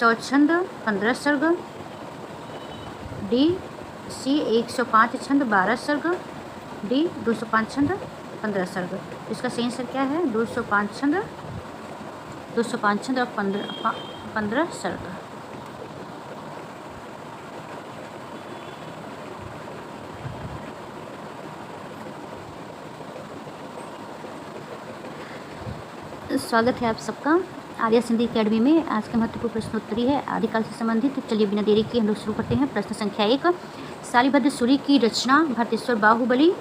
100 छंद 15 सर्ग। D C 105 छंद 12 सर्ग। डी 205 छंद 15 सर्ग। इसका सही आंसर क्या है? 205 छंद और 15 सर्ग। स्वागत है आप सबका आर्या सिंधी अकेडमी में। आज का महत्वपूर्ण प्रश्नोत्तरी है आदिकाल से संबंधित। चलिए बिना देरी के हम लोग शुरू करते हैं। प्रश्न संख्या 1, शालिभद्र सूरी की रचना भरतेश्वर बाहुबली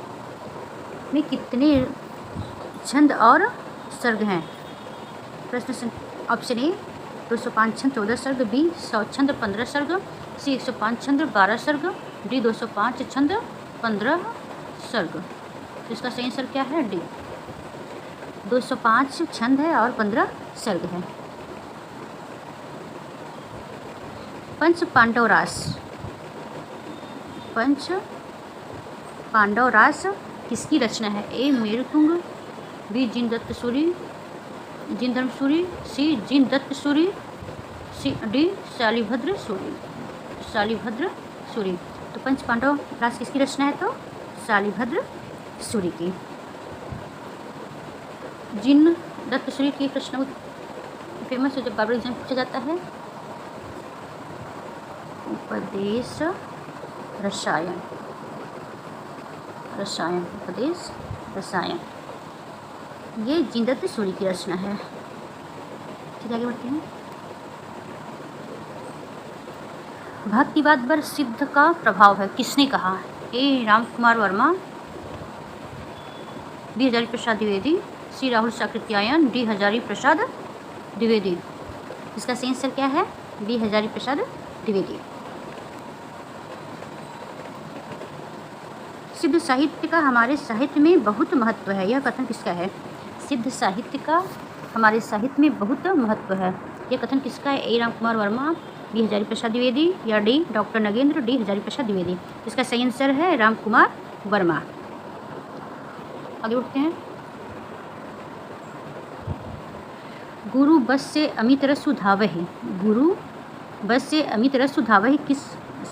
में कितने छंद और सर्ग हैं? प्रश्न ऑप्शन ए 205 छंद 14 सर्ग, बी 100 छंद 15 सर्ग, सी 105 छंद 12 सर्ग, डी 205 छंद 15 सर्ग। इसका सही आंसर क्या है? डी 205 छंद है और 15 सर्ग है। पंच पांडव रास किसकी रचना है? ए मेरुतुंग, बी जिनदत्त सूरी, सी जिनदत्त सूरी, सी डी शालिभद्र सूरी। तो पंच पांडव रास किसकी रचना है? तो शालिभद्र सूरी की। जिनदत्त सूरी की प्रश्न फेमस है, जब बाबर एग्जाम पूछा जाता है। उपदेश रसायन, उपदेश रसायन, ये जिनदत्त सूरी की रचना है। चलिए आगे बढ़ते हैं। भक्तिवाद पर सिद्ध का प्रभाव है, किसने कहा? ए रामकुमार वर्मा, बी हजारी प्रसाद द्विवेदी, सी राहुल साकृत्यायन, डी हजारी प्रसाद द्विवेदी। इसका सही आंसर क्या है? बी हजारी प्रसाद द्विवेदी। सिद्ध साहित्य का हमारे साहित्य में बहुत महत्व है, यह कथन किसका है? सिद्ध साहित्य का हमारे साहित्य में बहुत महत्व है, यह कथन किसका है? ए रामकुमार वर्मा, बी हजारी प्रसाद द्विवेदी, या D doctor Nagendra, D Hazari Prasad Dwivedi. इसका सही आंसर है रामकुमार वर्मा। आगे उठते हैं। गुरु बस से अमित रसु धावहि, गुरु बस से अमित रसु धावहि किस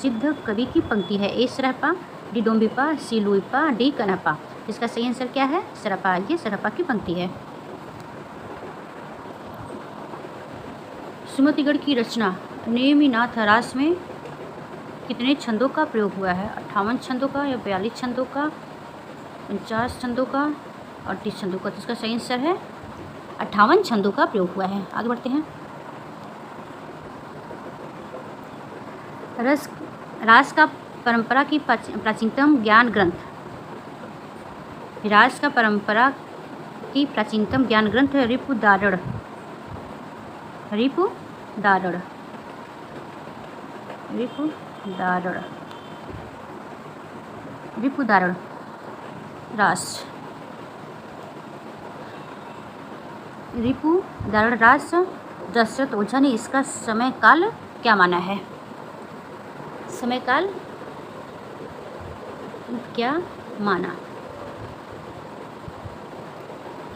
सिद्ध कवि की पंक्ति है? ए सरहपा, डी डोम्बिपा, सी लुइपा, डी कनपा। इसका सही आंसर क्या है? सरहपा, ये सरहपा की पंक्ति है। सुमतिगढ़ की रचना नेमिनाथ रास में कितने छंदों का प्रयोग हुआ है? 58 छंदों का, या 42 छंदों का, 49 छंदों का, 38 छंदों का। इसका सही आंसर है 58 छंदों का प्रयोग हुआ है। आगे बढ़ते हैं। रास का परंपरा की प्राचीनतम ज्ञान ग्रंथ, रास का परंपरा की प्राचीनतम ज्ञान ग्रंथ रिपुदारड़, रास, रिपुदारड़ रास। दशरथ ओझा ने इसका समय काल क्या माना है? समय काल क्या माना?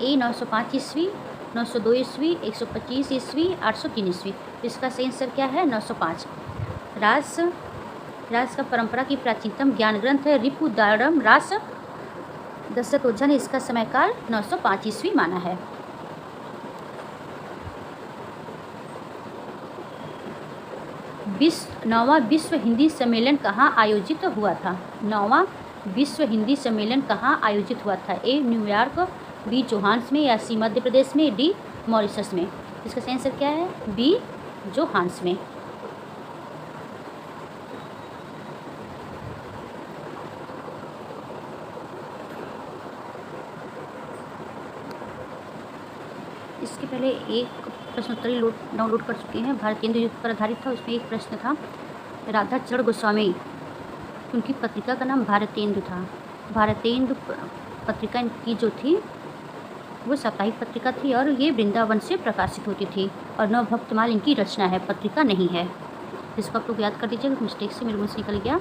ए 905 ईस्वी, 902 ईस्वी, 125 ईस्वी, 803 ईस्वी। इसका सही आंसर क्या है? 905। रास का परंपरा की प्राचीनतम ज्ञान ग्रंथ है रिपुदारड़ रास। दशरथ ओझा ने इसका समय काल 905 ईस्वी माना है। नौवां विश्व हिंदी सम्मेलन कहाँ आयोजित हुआ था? नौवां विश्व हिंदी सम्मेलन कहाँ आयोजित हुआ था? ए न्यूयॉर्क, बी जोहान्स में, या सी मध्य प्रदेश में, डी मॉरिशस में। इसका सही आंसर क्या है? बी जोहान्स में। इसके पहले एक प्रश्नोत्तरी डाउनलोड कर चुके हैं, भारतेंदु युग पर आधारित था। उसमें एक प्रश्न था, राधा चरण गोस्वामी, उनकी पत्रिका का नाम भारतेंदु था। भारतेंदु पत्रिका की जो थी वो साप्ताहिक पत्रिका थी और ये वृंदावन से प्रकाशित होती थी, और नवभक्तमाल इनकी रचना है, पत्रिका नहीं है। इसको आप लोग याद कर दीजिएगा, मिस्टेक से मेरे मुँह से निकल गया।